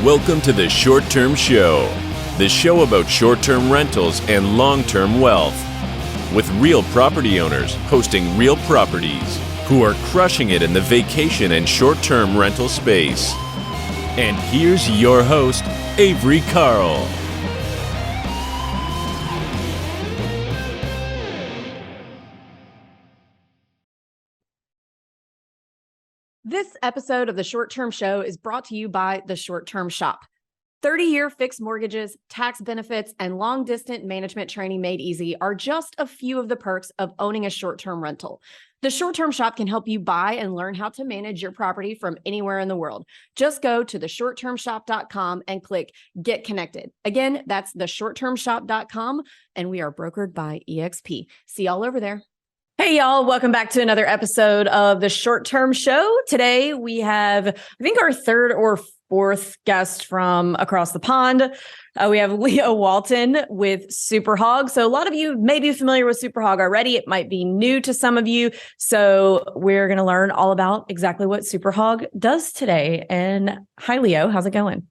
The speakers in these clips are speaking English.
Welcome to the Short Term Show, the show about short-term rentals and long-term wealth, with real property owners hosting real properties who are crushing it in the vacation and short-term rental space. And here's your host, Avery Carl. This episode of the Short Term Show is brought to you by the Short Term Shop. 30-year fixed mortgages, tax benefits, and long-distance management training made easy are just a few of the perks of owning a short-term rental. The Short Term Shop can help you buy and learn how to manage your property from anywhere in the world. Just go to theshorttermshop.com and click Get Connected. Again, that's theshorttermshop.com, and we are brokered by EXP. See y'all over there. Hey, y'all. Welcome back to another episode of the Short Term Show. Today, we have, I think, our third or fourth guest from across the pond. We have Leo Walton with Super Hog. So a lot of you may be familiar with Super Hog already. It might be new to some of you. So we're going to learn all about exactly what Super Hog does today. And hi, Leo. How's it going?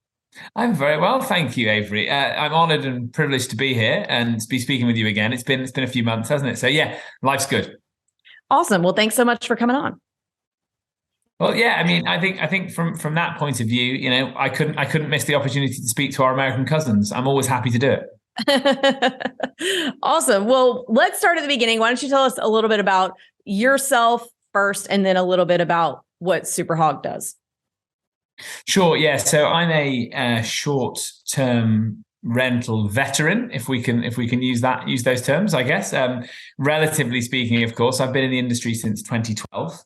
I'm very well, thank you, Avery. I'm honoured and privileged to be here and to be speaking with you again. It's been a few months, hasn't it? So yeah, life's good. Awesome. Well, thanks so much for coming on. Well, yeah, I mean, I think from that point of view, you know, I couldn't miss the opportunity to speak to our American cousins. I'm always happy to do it. Awesome. Well, let's start at the beginning. Why don't you tell us a little bit about yourself first, and then a little bit about what Super Hog does? Sure. Yeah. So I'm a short-term rental veteran, if we can use those terms, I guess. Relatively speaking, of course, I've been in the industry since 2012.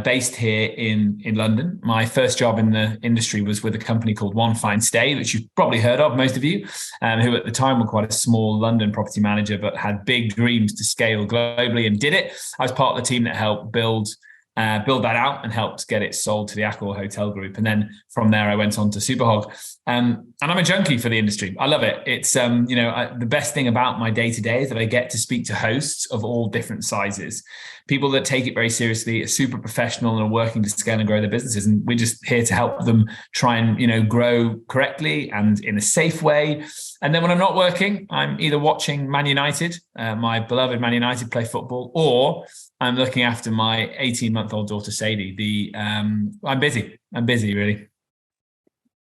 Based here in London. My first job in the industry was with a company called One Fine Stay, which you've probably heard of, most of you, who at the time were quite a small London property manager, but had big dreams to scale globally and did it. I was part of the team that helped build that out and helped get it sold to the Accor Hotel Group. And then from there, I went on to Superhot. And I'm a junkie for the industry. I love it. It's, the best thing about my day-to-day is that I get to speak to hosts of all different sizes, people that take it very seriously, are super professional and are working to scale and grow their businesses. And we're just here to help them try and, grow correctly and in a safe way. And then when I'm not working, I'm either watching Man United, my beloved Man United play football, or I'm looking after my 18-month-old daughter, Sadie. I'm busy, really.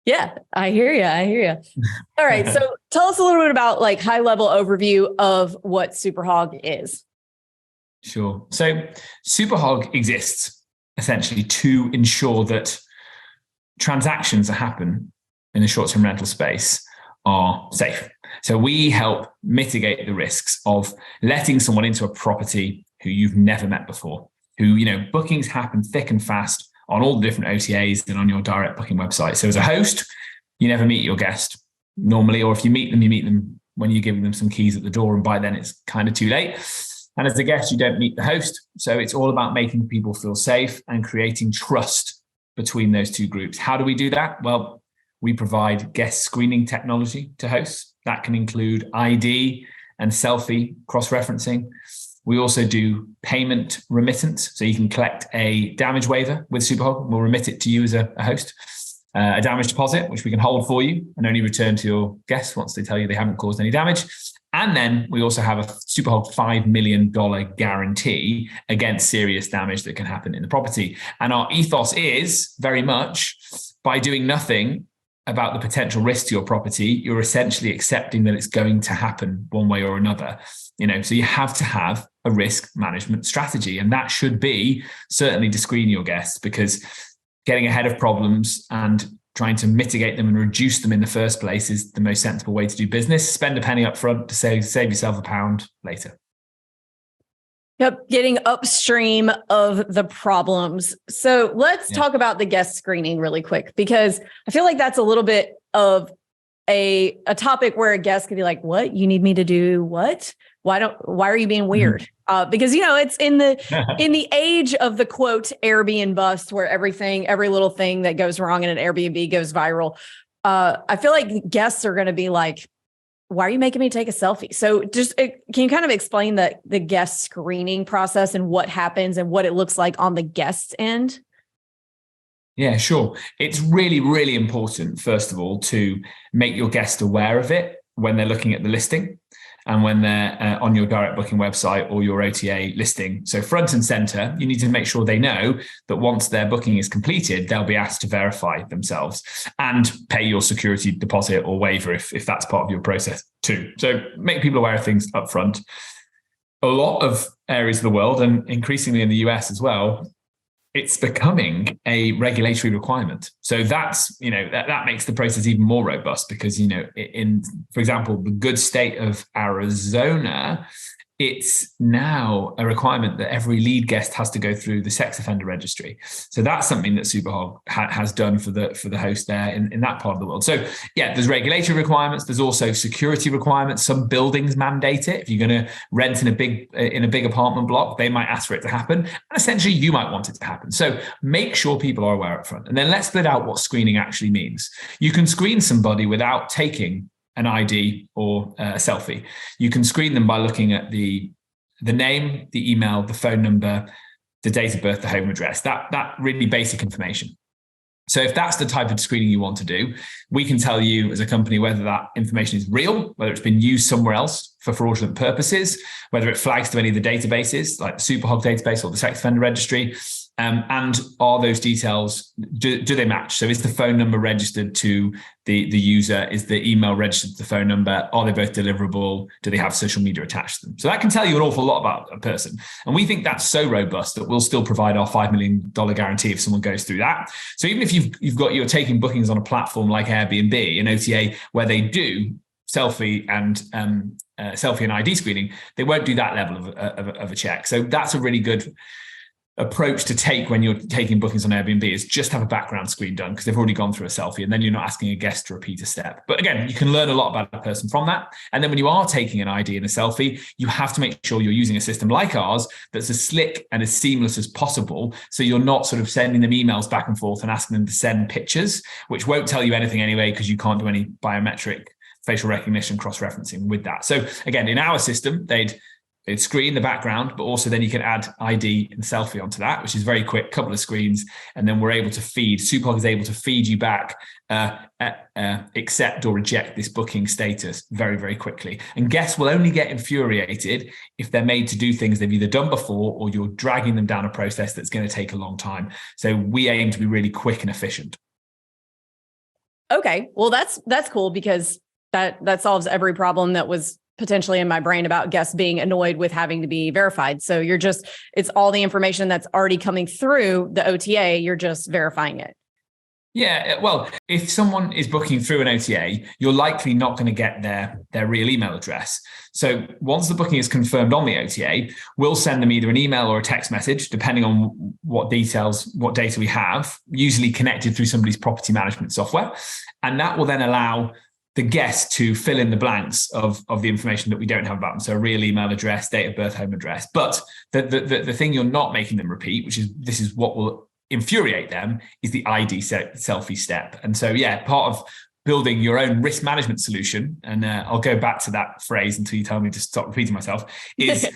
Yeah, I hear you. All right. So tell us a little bit about high level overview of what Super Hog is. Sure. So Super Hog exists essentially to ensure that transactions that happen in the short-term rental space are safe. So we help mitigate the risks of letting someone into a property who you've never met before, who, bookings happen thick and fast on all the different OTAs and on your direct booking website. So as a host, you never meet your guest normally, or if you meet them when you're giving them some keys at the door, and by then it's kind of too late. And as a guest, you don't meet the host. So it's all about making people feel safe and creating trust between those two groups. How do we do that? Well, we provide guest screening technology to hosts. That can include ID and selfie cross-referencing. We also do payment remittance. So you can collect a damage waiver with Superhot. We'll remit it to you as a host. A damage deposit, which we can hold for you and only return to your guests once they tell you they haven't caused any damage. And then we also have a Superhot $5 million guarantee against serious damage that can happen in the property. And our ethos is very much, by doing nothing about the potential risk to your property, you're essentially accepting that it's going to happen one way or another. So you have to have a risk management strategy, and that should be certainly to screen your guests, because getting ahead of problems and trying to mitigate them and reduce them in the first place is the most sensible way to do business. Spend a penny up front to save yourself a pound later. Yep, getting upstream of the problems. So let's talk about the guest screening really quick, because I feel like that's a little bit of a topic where a guest could be like, what? You need me to do what? Why are you being weird? Because, it's in the age of the quote Airbnb bust, where every little thing that goes wrong in an Airbnb goes viral. I feel like guests are going to be like, why are you making me take a selfie? So just can you kind of explain the guest screening process and what happens and what it looks like on the guest's end? Yeah, sure. It's really, really important, first of all, to make your guest aware of it when they're looking at the listing and when they're on your direct booking website or your OTA listing. So front and center, you need to make sure they know that once their booking is completed, they'll be asked to verify themselves and pay your security deposit or waiver if that's part of your process too. So make people aware of things up front. A lot of areas of the world, and increasingly in the US as well, it's becoming a regulatory requirement. So that's, that makes the process even more robust because, for example, the good state of Arizona, it's now a requirement that every lead guest has to go through the sex offender registry. So that's something that Superhot has done for the host there in that part of the world. So yeah, there's regulatory requirements. There's also security requirements. Some buildings mandate it. If you're going to rent in a big apartment block, they might ask for it to happen. And essentially you might want it to happen. So make sure people are aware up front. And then let's split out what screening actually means. You can screen somebody without taking an ID or a selfie. You can screen them by looking at the name, the email, the phone number, the date of birth, the home address, that really basic information. So if that's the type of screening you want to do, we can tell you as a company whether that information is real, whether it's been used somewhere else for fraudulent purposes, whether it flags to any of the databases like the Super Hog database or the sex offender registry. And are those details, do they match? So is the phone number registered to the user? Is the email registered to the phone number? Are they both deliverable? Do they have social media attached to them? So that can tell you an awful lot about a person. And we think that's so robust that we'll still provide our $5 million guarantee if someone goes through that. So even if you're taking bookings on a platform like Airbnb, an OTA, where they do selfie and ID screening, they won't do that level of a check. So that's a really good approach to take when you're taking bookings on Airbnb, is just have a background screen done because they've already gone through a selfie, and then you're not asking a guest to repeat a step. But again, you can learn a lot about a person from that. And then when you are taking an ID and a selfie, you have to make sure you're using a system like ours that's as slick and as seamless as possible. So you're not sort of sending them emails back and forth and asking them to send pictures, which won't tell you anything anyway, because you can't do any biometric facial recognition cross-referencing with that. So again, in our system, they'd screen the background, but also then you can add ID and selfie onto that, which is very quick, couple of screens. And then we're able to Superhot is able to feed you back, accept or reject this booking status very, very quickly. And guests will only get infuriated if they're made to do things they've either done before or you're dragging them down a process that's going to take a long time. So we aim to be really quick and efficient. Okay. Well, that's cool because that solves every problem that was potentially in my brain about guests being annoyed with having to be verified. So it's all the information that's already coming through the OTA. You're just verifying it. Yeah, well, if someone is booking through an OTA, you're likely not going to get their real email address. So once the booking is confirmed on the OTA, we'll send them either an email or a text message, depending on what data we have, usually connected through somebody's property management software. And that will then allow the guest to fill in the blanks of the information that we don't have about them. So a real email address, date of birth, home address. But the thing you're not making them repeat, this is what will infuriate them, is the ID selfie step. And so, yeah, part of building your own risk management solution, and I'll go back to that phrase until you tell me to stop repeating myself, is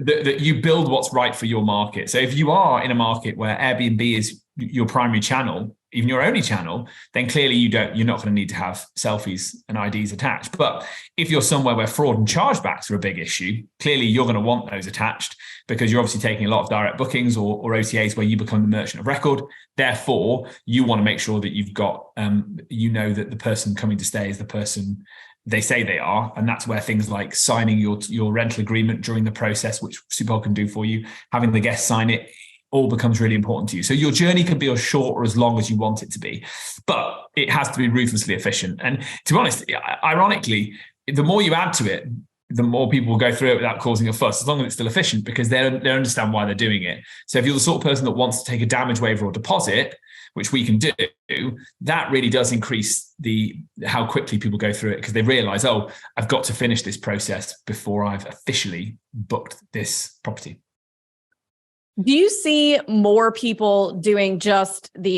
that you build what's right for your market. So if you are in a market where Airbnb is your primary channel, even your only channel, then clearly you're not going to need to have selfies and IDs attached. But if you're somewhere where fraud and chargebacks are a big issue, clearly you're going to want those attached because you're obviously taking a lot of direct bookings or OTAs where you become the merchant of record. Therefore, you want to make sure that you've got, that the person coming to stay is the person they say they are. And that's where things like signing your rental agreement during the process, which Superhot can do for you, having the guest sign it, all becomes really important to you. So your journey can be as short or as long as you want it to be, but it has to be ruthlessly efficient. And to be honest, ironically, the more you add to it, the more people will go through it without causing a fuss, as long as it's still efficient, because they understand why they're doing it. So if you're the sort of person that wants to take a damage waiver or deposit, which we can do, that really does increase how quickly people go through it, because they realize, oh, I've got to finish this process before I've officially booked this property. Do you see more people doing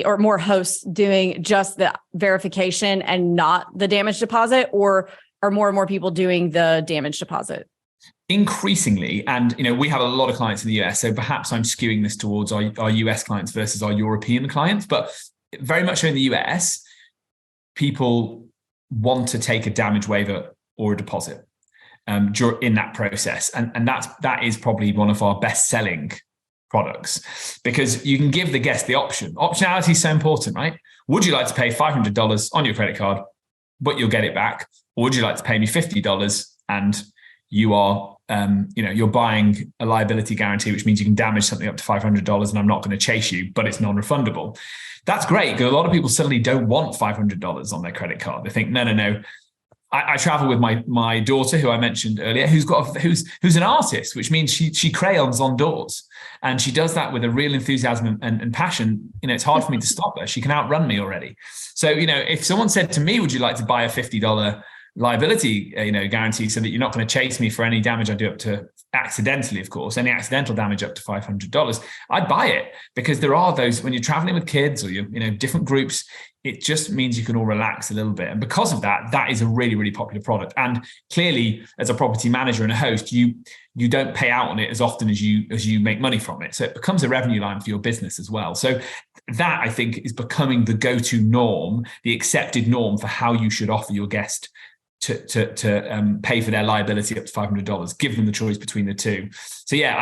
or more hosts doing just the verification and not the damage deposit, or are more and more people doing the damage deposit? Increasingly, and we have a lot of clients in the US, so perhaps I'm skewing this towards our US clients versus our European clients, but very much so in the US, people want to take a damage waiver or a deposit in that process. And that is probably one of our best selling products, because you can give the guest the option. Optionality is so important, right? Would you like to pay $500 on your credit card, but you'll get it back? Or would you like to pay me $50 and you are, you're buying a liability guarantee, which means you can damage something up to $500 and I'm not going to chase you, but it's non-refundable. That's great, because a lot of people suddenly don't want $500 on their credit card. They think, no. I travel with my daughter, who I mentioned earlier, who's an artist, which means she crayons on doors, and she does that with a real enthusiasm and passion. It's hard for me to stop her. She can outrun me already. So, if someone said to me, would you like to buy a $50 liability, guarantee, so that you're not going to chase me for any damage I do up to, accidentally, of course, any accidental damage up to $500, I'd buy it, because there are those, when you're traveling with kids or you're, different groups, it just means you can all relax a little bit. And because of that, that is a really, really popular product. And clearly, as a property manager and a host, you don't pay out on it as often as you make money from it. So it becomes a revenue line for your business as well. So that, I think, is becoming the go-to norm, the accepted norm for how you should offer your guest to pay for their liability up to $500. Give them the choice between the two. So yeah,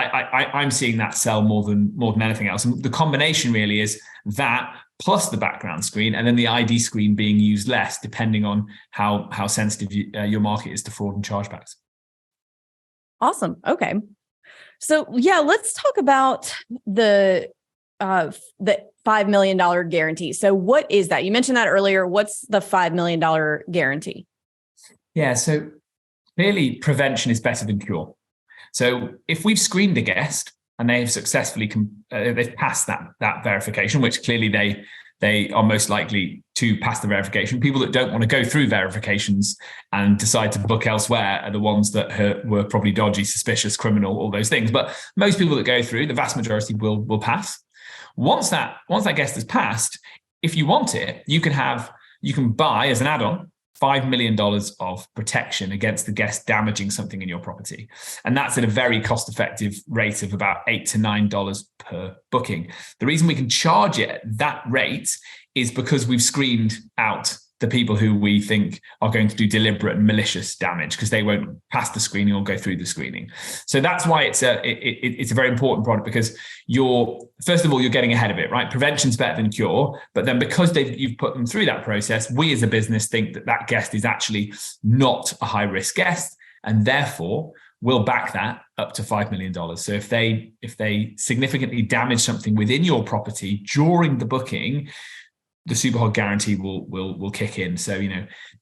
I'm seeing that sell more than anything else. And the combination really is that plus the background screen, and then the ID screen being used less, depending on how sensitive your market is to fraud and chargebacks. Awesome. Okay. So yeah, let's talk about the $5 million guarantee. So what is that? You mentioned that earlier. What's the $5 million guarantee? Yeah, so clearly prevention is better than cure. So if we've screened a guest and they have successfully they've passed that verification, which clearly they are most likely to pass the verification. People that don't want to go through verifications and decide to book elsewhere are the ones that were probably dodgy, suspicious, criminal, all those things. But most people that go through, the vast majority will pass. Once that guest has passed, if you want it, you can buy as an add-on $5 million of protection against the guest damaging something in your property. And that's at a very cost-effective rate of about $8 to $9 per booking. The reason we can charge it at that rate is because we've screened out the people who we think are going to do deliberate and malicious damage, because they won't pass the screening or go through the screening. So that's why it's a very important product, because first of all, you're getting ahead of it, right? Prevention's better than cure. But then because you've put them through that process, we as a business think that guest is actually not a high risk guest, and therefore we'll back that up to $5 million. So if they significantly damage something within your property during the booking, the Superhot Guarantee will kick in. So,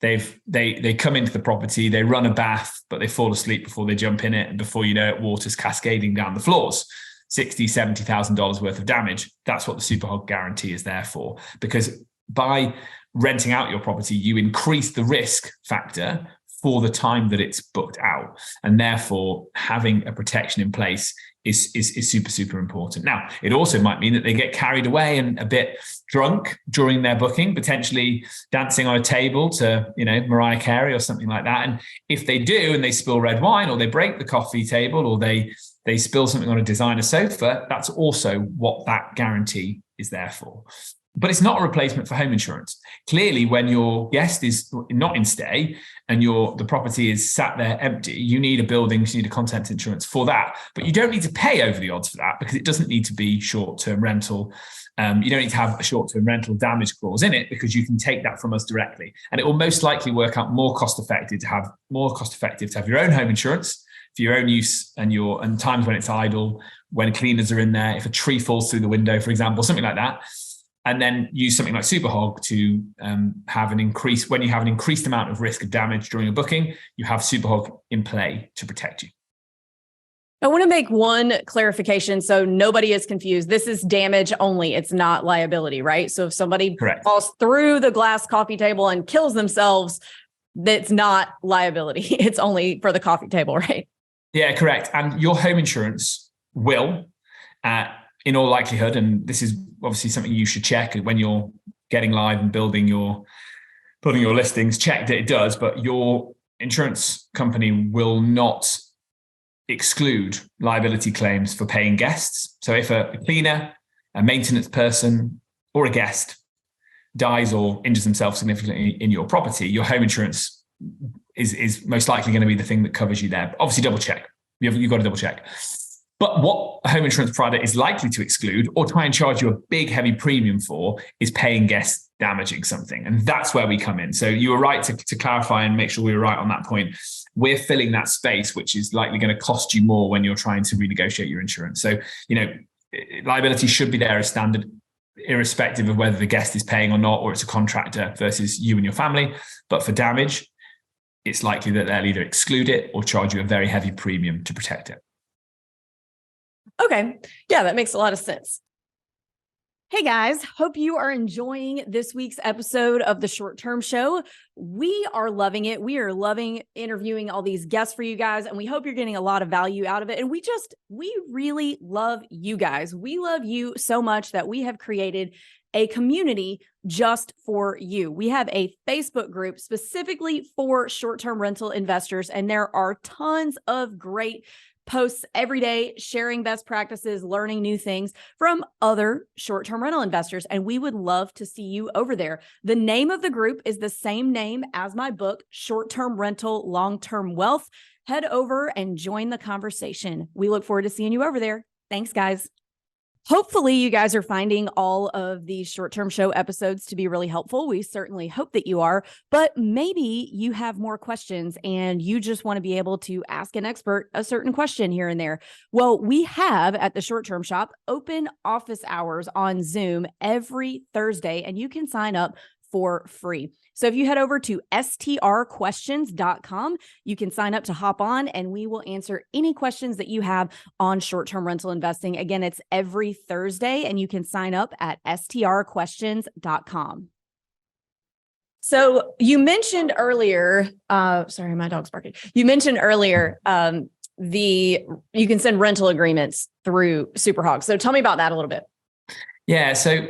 they come into the property, they run a bath, but they fall asleep before they jump in it. And before you know it, water's cascading down the floors, $60,000, $70,000 worth of damage. That's what the Superhot Guarantee is there for. Because by renting out your property, you increase the risk factor for the time that it's booked out. And therefore, having a protection in place is super, super important. Now, it also might mean that they get carried away and a bit drunk during their booking, potentially dancing on a table to, Mariah Carey or something like that. And if they do, and they spill red wine, or they break the coffee table, or they spill something on a designer sofa, that's also what that guarantee is there for. But it's not a replacement for home insurance. Clearly, when your guest is not in stay and the property is sat there empty, you need a buildings, you need a contents insurance for that. But you don't need to pay over the odds for that, because it doesn't need to be short-term rental. You don't need to have a short-term rental damage clause in it, because you can take that from us directly. And it will most likely work out more cost-effective to have your own home insurance for your own use and times when it's idle, when cleaners are in there, if a tree falls through the window, for example, something like that. And then use something like Super Hog to have an increase. When you have an increased amount of risk of damage during a booking, you have Super Hog in play to protect you. I want to make one clarification so nobody is confused. This is damage only. It's not liability, right? So if somebody falls through the glass coffee table and kills themselves, that's not liability. It's only for the coffee table, right? Yeah, correct. And your home insurance will, in all likelihood, and this is obviously something you should check when you're getting live and building your listings, check that it does, but your insurance company will not exclude liability claims for paying guests. So if a cleaner, a maintenance person, or a guest dies or injures themselves significantly in your property, your home insurance is most likely going to be the thing that covers you there. But obviously, double check. You've got to double check. But what a home insurance provider is likely to exclude or try and charge you a big, heavy premium for is paying guests damaging something. And that's where we come in. So you were right to clarify and make sure we were right on that point. We're filling that space, which is likely going to cost you more when you're trying to renegotiate your insurance. So, liability should be there as standard, irrespective of whether the guest is paying or not, or it's a contractor versus you and your family. But for damage, it's likely that they'll either exclude it or charge you a very heavy premium to protect it. Okay. Yeah, that makes a lot of sense. Hey guys, hope you are enjoying this week's episode of the Short Term Show. We are loving it. We are loving interviewing all these guests for you guys, and we hope you're getting a lot of value out of it. And we really love you guys. We love you so much that we have created a community just for you. We have a Facebook group specifically for short-term rental investors, and there are tons of great posts every day sharing best practices, learning new things from other short-term rental investors. And we would love to see you over there. The name of the group is the same name as my book, Short-Term Rental, Long-Term Wealth. Head over and join the conversation. We look forward to seeing you over there. Thanks, guys. Hopefully you guys are finding all of these short-term show episodes to be really helpful. We certainly hope that you are, but maybe you have more questions and you just want to be able to ask an expert a certain question here and there. Well, we have at the Short-Term Shop open office hours on Zoom every Thursday, and you can sign up for free. So if you head over to strquestions.com, you can sign up to hop on and we will answer any questions that you have on short-term rental investing. Again, it's every Thursday and you can sign up at strquestions.com. So you mentioned earlier, sorry, my dog's barking. You mentioned earlier, you can send rental agreements through Super Hog. So tell me about that a little bit. Yeah. So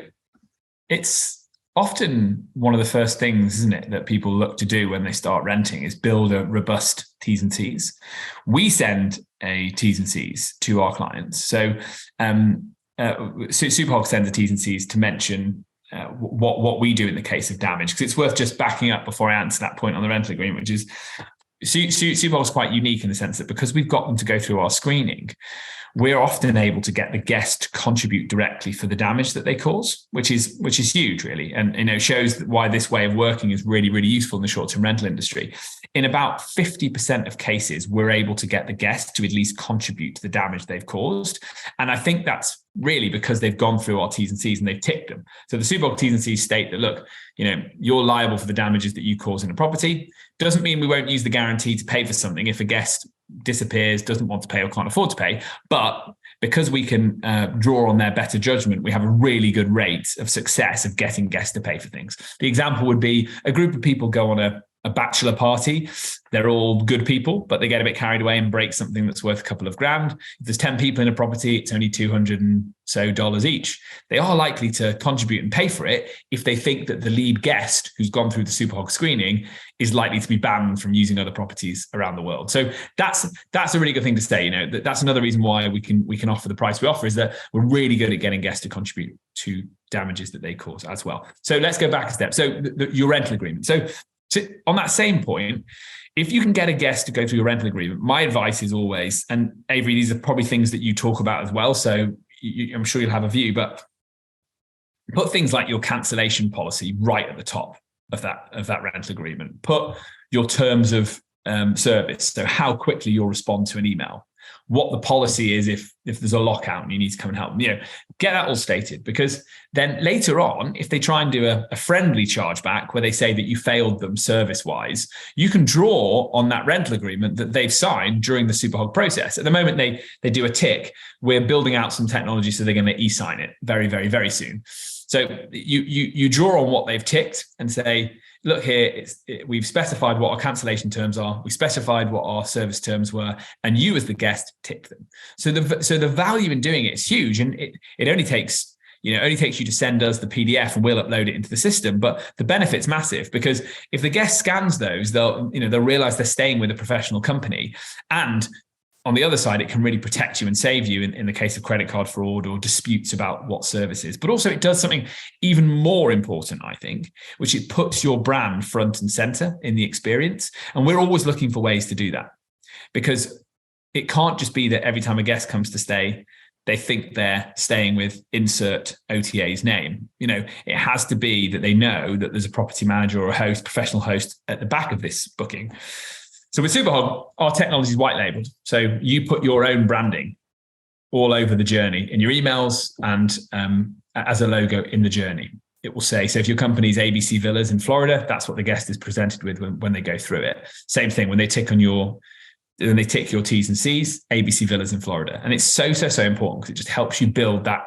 it's often one of the first things, isn't it, that people look to do when they start renting is build a robust T's and C's. We send a T's and C's to our clients. So Superhot sends a T's and C's to mention what we do in the case of damage, because it's worth just backing up before I answer that point on the rental agreement, which is Superhot is quite unique in the sense that because we've got them to go through our screening, we're often able to get the guest to contribute directly for the damage that they cause, which is huge, really, and shows why this way of working is really, really useful in the short-term rental industry. In about 50% of cases, we're able to get the guest to at least contribute to the damage they've caused, and I think that's really because they've gone through our T's and C's and they've ticked them. So the Superhot T's and C's state that, look, you're liable for the damages that you cause in a property. Doesn't mean we won't use the guarantee to pay for something if a guest disappears, doesn't want to pay or can't afford to pay. But because we can draw on their better judgment, we have a really good rate of success of getting guests to pay for things. The example would be a group of people go on a bachelor party. They're all good people, but they get a bit carried away and break something that's worth a couple of grand. If there's 10 people in a property, it's only $200 and so each. They are likely to contribute and pay for it if they think that the lead guest who's gone through the Superhot screening is likely to be banned from using other properties around the world. So that's a really good thing to say. That's another reason why we can offer the price we offer, is that we're really good at getting guests to contribute to damages that they cause as well. So let's go back a step. So your rental agreement. So on that same point, if you can get a guest to go through your rental agreement, my advice is always, and Avery, these are probably things that you talk about as well, so I'm sure you'll have a view, but put things like your cancellation policy right at the top of that rental agreement. Put your terms of service, so how quickly you'll respond to an email, what the policy is if there's a lockout and you need to come and help them. Get that all stated, because then later on, if they try and do a friendly chargeback where they say that you failed them service-wise, you can draw on that rental agreement that they've signed during the Superhot process. At the moment, they do a tick. We're building out some technology, so they're going to e-sign it very, very, very soon. So you draw on what they've ticked and say, look here, we've specified what our cancellation terms are. We specified what our service terms were, and you as the guest tick them. So the value in doing it is huge, and it only takes you to send us the PDF and we'll upload it into the system. But the benefit's massive, because if the guest scans those, they'll realize they're staying with a professional company, and on the other side, it can really protect you and save you in the case of credit card fraud or disputes about what services. But also it does something even more important, I think, which it puts your brand front and center in the experience. And we're always looking for ways to do that, because it can't just be that every time a guest comes to stay, they think they're staying with insert OTA's name. It has to be that they know that there's a property manager or a host, professional host at the back of this booking. So with Superhot, our technology is white labeled. So you put your own branding all over the journey in your emails and as a logo in the journey. It will say, so if your company's ABC Villas in Florida, that's what the guest is presented with when they go through it. Same thing when they tick your T's and C's, ABC Villas in Florida. And it's so important because it just helps you build that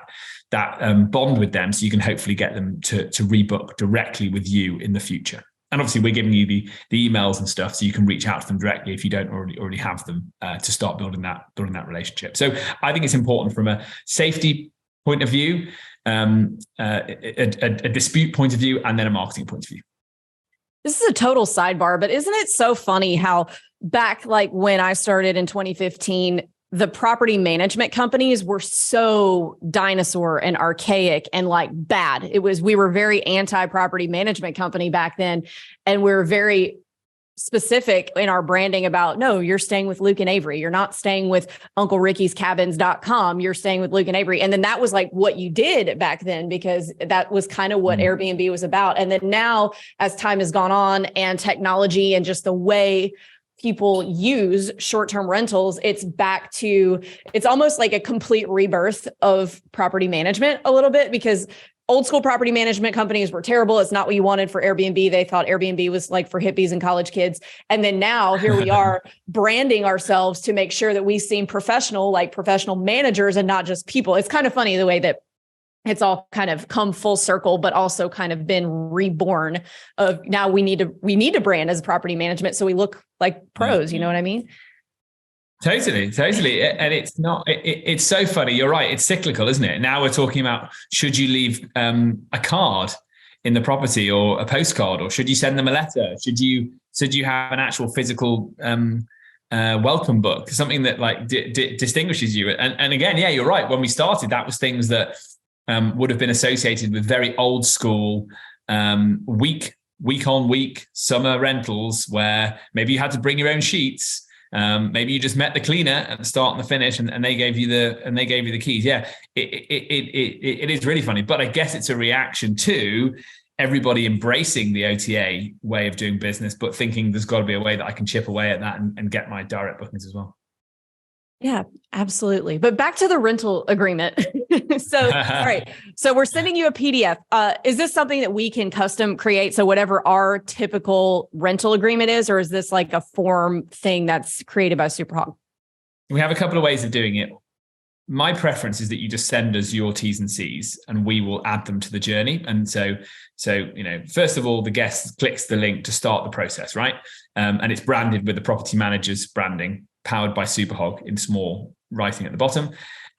bond with them, so you can hopefully get them to rebook directly with you in the future. And obviously we're giving you the emails and stuff so you can reach out to them directly if you don't already have them to start building that relationship. So I think it's important from a safety point of view, a dispute point of view, and then a marketing point of view. This is a total sidebar, but isn't it so funny how back like when I started in 2015, the property management companies were so dinosaur and archaic and like bad. We were very anti-property management company back then. And we were very specific in our branding about, no, you're staying with Luke and Avery. You're not staying with UncleRicky'sCabins.com. You're staying with Luke and Avery. And then that was like what you did back then, because that was kind of what Airbnb was about. And then now, as time has gone on and technology and just the way people use short-term rentals, it's almost like a complete rebirth of property management a little bit, because old school property management companies were terrible. It's not what you wanted for Airbnb. They thought Airbnb was like for hippies and college kids. And then now here we are branding ourselves to make sure that we seem professional, like professional managers and not just people. It's kind of funny the way that it's all kind of come full circle, but also kind of been reborn of now we need to brand as property management so we look like pros. You know what I mean? Totally. And it's so funny. You're right. It's cyclical, isn't it? Now we're talking about, should you leave a card in the property or a postcard, or should you send them a letter? Should you have an actual physical welcome book, something that like distinguishes you? And again, yeah, you're right. When we started, that was things that would have been associated with very old school week on week summer rentals, where maybe you had to bring your own sheets. Maybe you just met the cleaner at the start and the finish, and they gave you the keys. Yeah, it is really funny, but I guess it's a reaction to everybody embracing the OTA way of doing business, but thinking there's got to be a way that I can chip away at that and get my direct bookings as well. Yeah, absolutely. But back to the rental agreement. So, all right. So we're sending you a PDF. Is this something that we can custom create? So whatever our typical rental agreement is, or is this like a form thing that's created by Superhot? We have a couple of ways of doing it. My preference is that you just send us your T's and C's and we will add them to the journey. And so, first of all, the guest clicks the link to start the process, right? And it's branded with the property manager's branding, powered by Super Hog in small writing at the bottom.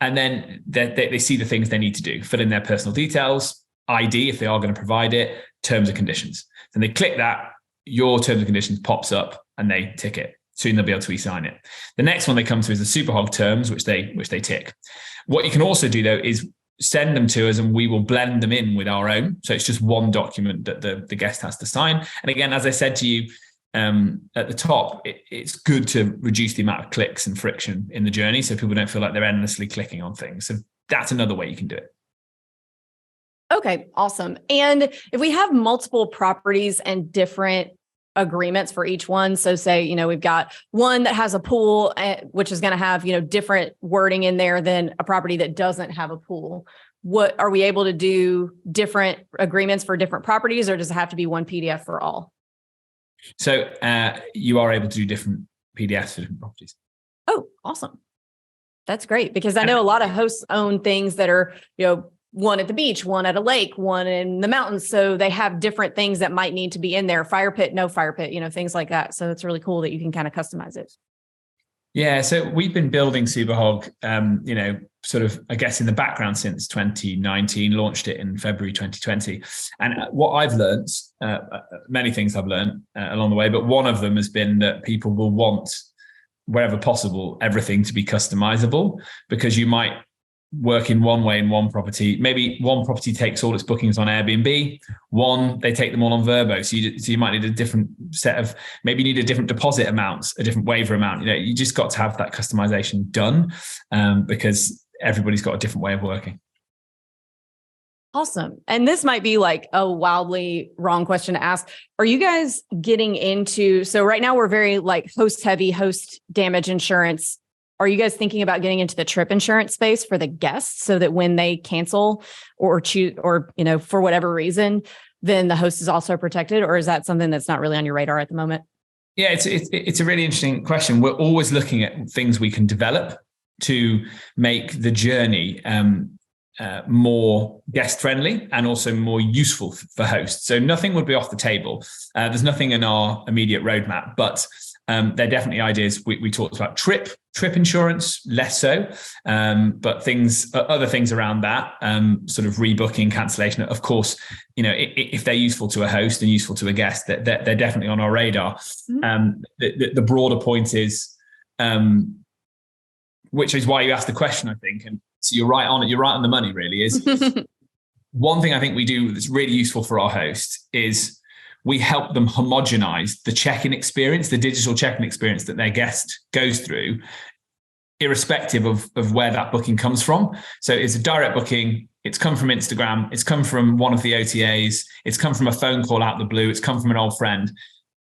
And then they see the things they need to do, fill in their personal details, ID, if they are going to provide it, terms and conditions. Then they click that, your terms and conditions pops up and they tick it. Soon they'll be able to e-sign it. The next one they come to is the Super Hog terms, which they tick. What you can also do though is send them to us and we will blend them in with our own. So it's just one document that the guest has to sign. And again, as I said to you, at the top, it's good to reduce the amount of clicks and friction in the journey so people don't feel like they're endlessly clicking on things. So that's another way you can do it. Okay, awesome. And if we have multiple properties and different agreements for each one, so say, we've got one that has a pool, which is going to have, different wording in there than a property that doesn't have a pool. What are we able to do different agreements for different properties, or does it have to be one PDF for all? So you are able to do different PDFs for different properties. Oh, awesome. That's great, because I know a lot of hosts own things that are, one at the beach, one at a lake, one in the mountains. So they have different things that might need to be in there. Fire pit, no fire pit, things like that. So it's really cool that you can kind of customize it. Yeah. So we've been building Superhot, sort of, I guess, in the background since 2019, launched it in February 2020. And what I've learned, many things I've learned along the way, but one of them has been that people will want wherever possible, everything to be customizable, because you might work in one way in one property. Maybe one property takes all its bookings on Airbnb, one they take them all on Vrbo. So you might need a different set of, maybe you need a different deposit amounts, a different waiver amount. You just got to have that customization done, because everybody's got a different way of working. Awesome. And this might be like a wildly wrong question to ask. Are you guys getting into, so right now we're very like host heavy, host damage insurance. Are you guys thinking about getting into the trip insurance space for the guests so that when they cancel or choose, or, for whatever reason, then the host is also protected? Or is that something that's not really on your radar at the moment? Yeah, it's a really interesting question. We're always looking at things we can develop to make the journey more guest friendly and also more useful for hosts. So nothing would be off the table. There's nothing in our immediate roadmap, but there are definitely ideas. We talked about trip insurance, less so, but other things around that, sort of rebooking, cancellation. Of course, if they're useful to a host and useful to a guest, they're definitely on our radar. Mm-hmm. The broader point is, which is why you asked the question, I think, and so you're right on it. You're right on the money, really. Is one thing I think we do that's really useful for our host is we help them homogenize the check-in experience, the digital check-in experience that their guest goes through, irrespective of where that booking comes from. So it's a direct booking. It's come from Instagram. It's come from one of the OTAs. It's come from a phone call out the blue. It's come from an old friend.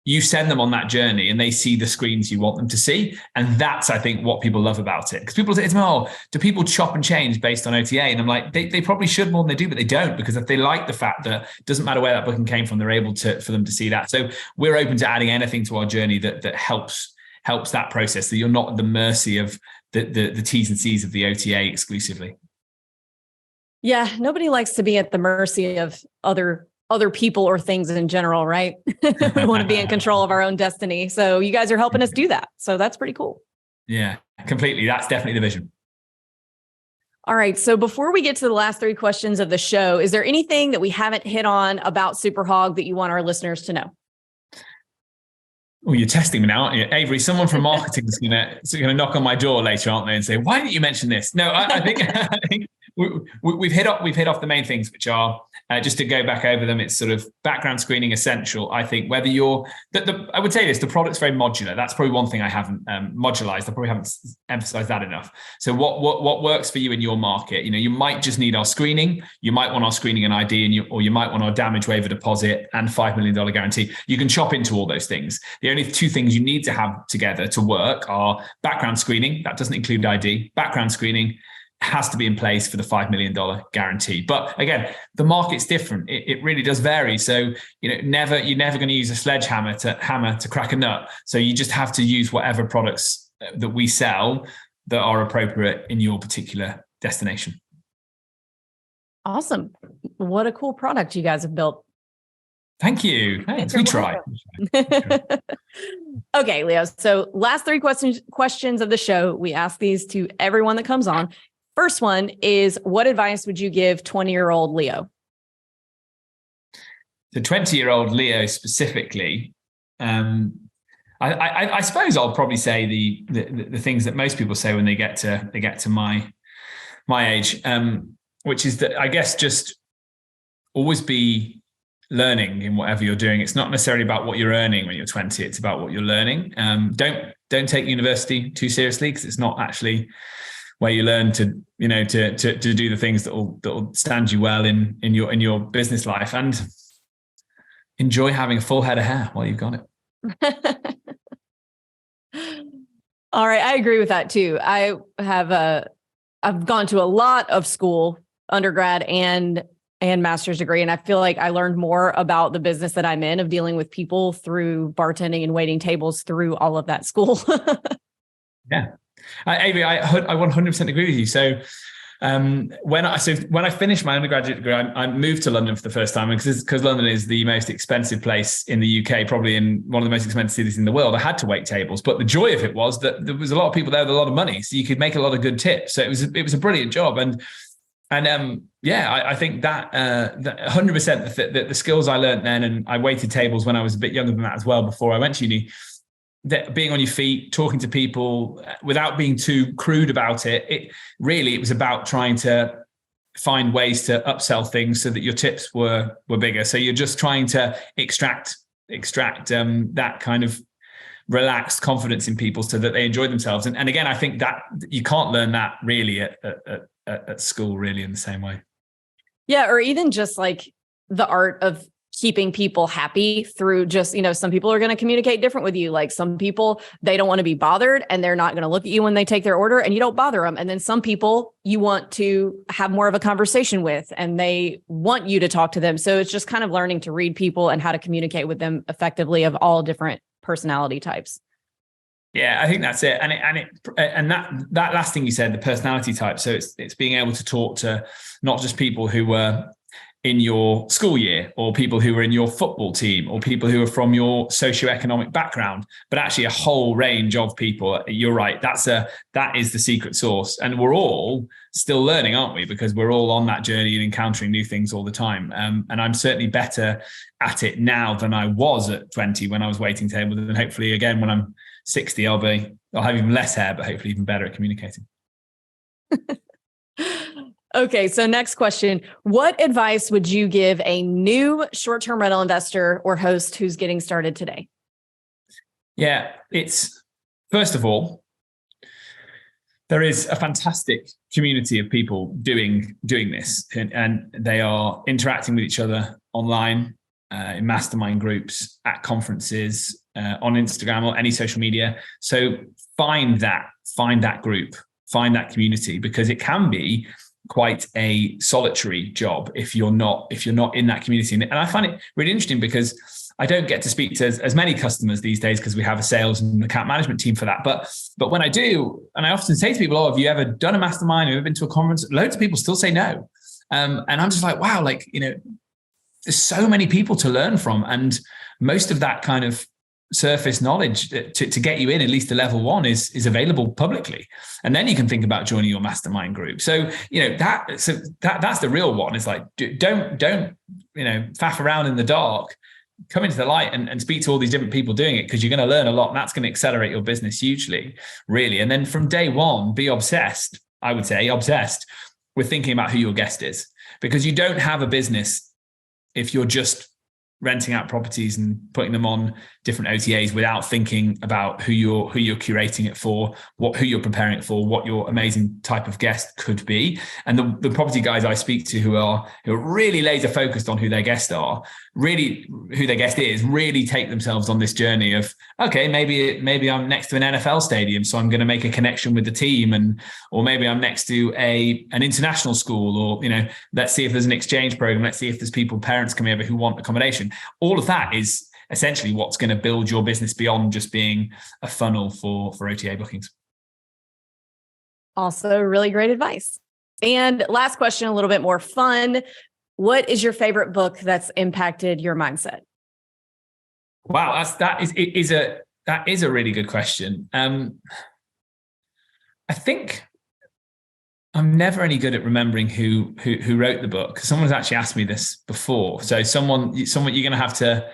You send them on that journey and they see the screens you want them to see. And that's, I think, what people love about it. Because people say, do people chop and change based on OTA? And I'm like, they probably should more than they do, but they don't, because if they like the fact that it doesn't matter where that booking came from, they're able for them to see that. So we're open to adding anything to our journey that helps that process, that you're not at the mercy of the T's and C's of the OTA exclusively. Yeah, nobody likes to be at the mercy of other people or things in general, right? We want to be in control of our own destiny. So you guys are helping us do that. So that's pretty cool. Yeah, completely. That's definitely the vision. All right. So before we get to the last 3 questions of the show, is there anything that we haven't hit on about Super Hog that you want our listeners to know? Well, you're testing me now, aren't you? Avery, someone from marketing is going to knock on my door later, aren't they? And say, why didn't you mention this? No, I think we've hit off the main things, which are, just to go back over them, it's sort of background screening essential. I think whether I would say this, the product's very modular. That's probably one thing I haven't modularized. I probably haven't emphasized that enough. So what works for you in your market? You might just need our screening. You might want our screening and ID, or you might want our damage waiver deposit and $5 million guarantee. You can chop into all those things. The only 2 things you need to have together to work are background screening. That doesn't include ID. Background screening has to be in place for the $5 million guarantee. But again, the market's different. It really does vary. So, you're never going to use a sledgehammer to crack a nut. So you just have to use whatever products that we sell that are appropriate in your particular destination. Awesome. What a cool product you guys have built. Thank you. Thanks. We try. Okay, Leo. So last 3 questions of the show. We ask these to everyone that comes on. First one is, what advice would you give 20-year-old Leo? The 20-year-old Leo specifically, I suppose I'll probably say the things that most people say when they get to my age, which is that I guess just always be learning in whatever you're doing. It's not necessarily about what you're earning when you're 20. It's about what you're learning. Don't take university too seriously, because it's not actually where you learn to do the things that will stand you well in your business life, and enjoy having a full head of hair while you've got it. All right. I agree with that too. I've gone to a lot of school, undergrad and master's degree. And I feel like I learned more about the business that I'm in, of dealing with people, through bartending and waiting tables, through all of that school. Yeah. Avery, I 100% agree with you. So when I finished my undergraduate degree, I moved to London for the first time, because London is the most expensive place in the UK, probably in one of the most expensive cities in the world. I had to wait tables, but the joy of it was that there was a lot of people there with a lot of money, so you could make a lot of good tips. So it was a brilliant job, and I think that 100% the skills I learned then, and I waited tables when I was a bit younger than that as well, before I went to uni. being on your feet, talking to people without being too crude about it. It was about trying to find ways to upsell things so that your tips were bigger. So you're just trying to extract that kind of relaxed confidence in people so that they enjoy themselves. And again, I think that you can't learn that really at school really in the same way. Yeah. Or even just like the art of keeping people happy through just, some people are going to communicate different with you. Like some people, they don't want to be bothered and they're not going to look at you when they take their order and you don't bother them. And then some people you want to have more of a conversation with and they want you to talk to them. So it's just kind of learning to read people and how to communicate with them effectively of all different personality types. Yeah, I think that's it. And that last thing you said, the personality type. So it's being able to talk to not just people who were in your school year or people who were in your football team or people who are from your socioeconomic background, but actually a whole range of people. You're right. That is the secret sauce. And we're all still learning, aren't we? Because we're all on that journey and encountering new things all the time. And I'm certainly better at it now than I was at 20 when I was waiting tables. And hopefully again, when I'm 60, I'll have even less hair, but hopefully even better at communicating. Okay, so next question. What advice would you give a new short-term rental investor or host who's getting started today? Yeah, it's first of all, there is a fantastic community of people doing this, and they are interacting with each other online, in mastermind groups, at conferences, on Instagram or any social media. So find that group, find that community, because it can be quite a solitary job if you're not in that community. And I find it really interesting because I don't get to speak to as many customers these days because we have a sales and account management team for that. But when I do, and I often say to people, "Oh, have you ever done a mastermind? Have you ever been to a conference?" Loads of people still say no. And I'm just like, wow, there's so many people to learn from. And most of that kind of surface knowledge to get you in at least to level one is available publicly, and then you can think about joining your mastermind group. So that's the real one. It's like don't faff around in the dark. Come into the light and speak to all these different people doing it, because you're going to learn a lot, and that's going to accelerate your business hugely, really. And then from day one, be obsessed. I would say obsessed with thinking about who your guest is, because you don't have a business if you're just renting out properties and putting them on different OTAs without thinking about who you're curating it for, who you're preparing it for, what your amazing type of guest could be. And the property guys I speak to who are really laser focused on who their guests are, really who their guest is, really take themselves on this journey of, okay, maybe I'm next to an NFL stadium, so I'm going to make a connection with the team, or maybe I'm next to an international school, or let's see if there's an exchange program, let's see if there's parents coming over who want accommodation. All of that is essentially what's going to build your business beyond just being a funnel for OTA bookings. Also, really great advice. And last question, a little bit more fun. What is your favorite book that's impacted your mindset? Wow, that is a really good question. I think I'm never any good at remembering who wrote the book. Someone's actually asked me this before. So someone you're going to have to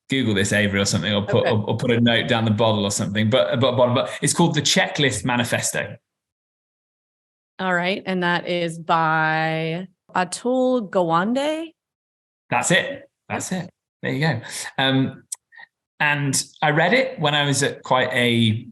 Google this, Avery, or something, or put a note down the bottle or something. But it's called The Checklist Manifesto. All right, and that is by Atul Gawande. That's it. There you go. And I read it when I was at quite a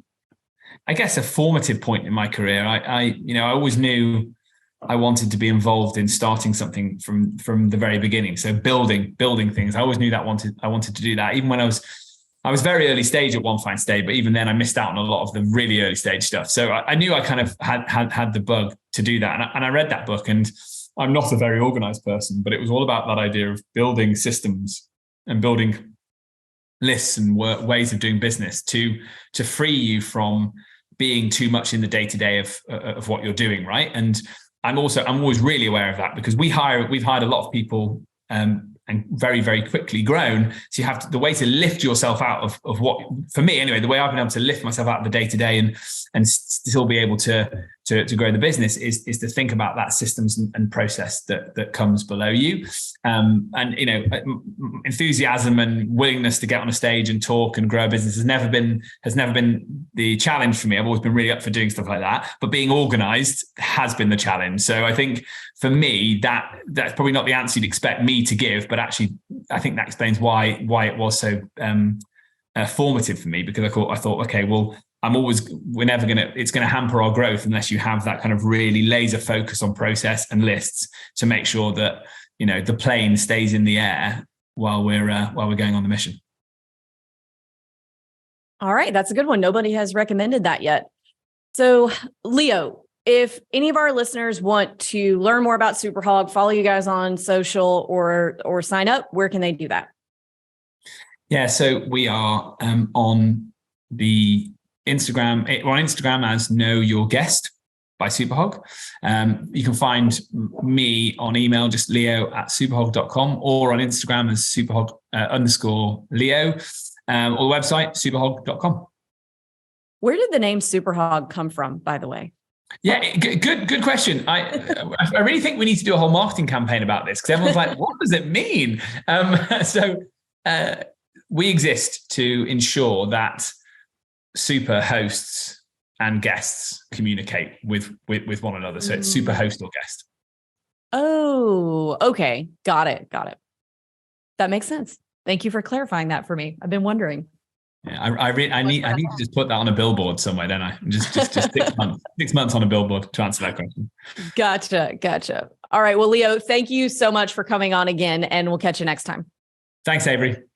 formative point in my career. I always knew I wanted to be involved in starting something from the very beginning. So building things. I always knew that I wanted to do that. Even when I was very early stage at One Fine Stay, but even then I missed out on a lot of the really early stage stuff. So I knew I kind of had the bug to do that. And I read that book, and I'm not a very organized person, but it was all about that idea of building systems and building lists and ways of doing business to free you from being too much in the day-to-day of what you're doing, right? And I'm always really aware of that, because we've hired a lot of people and very, very quickly grown. So you have to, the way to lift yourself out of what, for me anyway, the way I've been able to lift myself out of the day to day and still be able to grow the business is to think about that systems and process that comes below you. And, you know, enthusiasm and willingness to get on a stage and talk and grow a business has never been the challenge for me. I've always been really up for doing stuff like that, but being organized has been the challenge. So I think for me, that's probably not the answer you'd expect me to give, but actually I think that explains why it was so formative for me, because I thought, okay, well, it's going to hamper our growth unless you have that kind of really laser focus on process and lists to make sure that, you know, the plane stays in the air while we're going on the mission. All right. That's a good one. Nobody has recommended that yet. So Leo, if any of our listeners want to learn more about Super Hog, follow you guys on social or sign up, where can they do that? Yeah. So we are on the Instagram. We're on Instagram as Know Your Guest by Superhog. You can find me on email, just leo@superhog.com, or on Instagram as superhog _Leo, or the website, superhog.com. Where did the name Super Hog come from, by the way? Yeah, good question. I really think we need to do a whole marketing campaign about this, because everyone's like, what does it mean? So we exist to ensure that super hosts and guests communicate with one another. So it's super host or guest. Oh, okay. Got it. That makes sense. Thank you for clarifying that for me. I've been wondering. Yeah, I need to just put that on a billboard somewhere, don't I? Just 6 months on a billboard to answer that question. Gotcha. All right. Well, Leo, thank you so much for coming on again, and we'll catch you next time. Thanks, Avery.